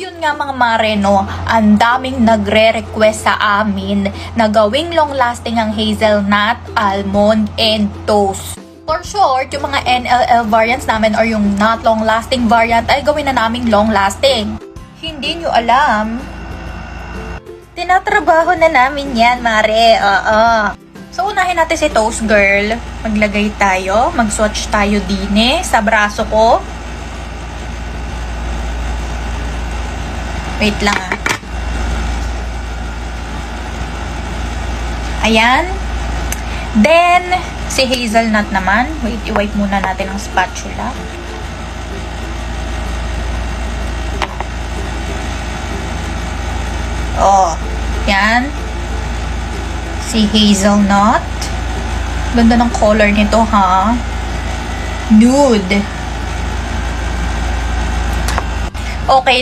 yun nga mga mare, no, ang daming nagre-request sa amin na gawing long-lasting ang hazelnut, almond, and toast. For short, yung mga NLL variants namin or yung not long-lasting variant ay gawin na naming long-lasting. Hindi nyo alam, tinatrabaho na namin yan, mare. Oo. So, unahin natin si Toast Girl. Maglagay tayo. Mag-swatch tayo din sa braso ko. Wait lang ah. Ayan. Then, si hazelnut naman. Wait, i-wipe muna natin ang spatula. Oh, yan. Si hazelnut. Ganda ng color nito, ha? Nude. Okay.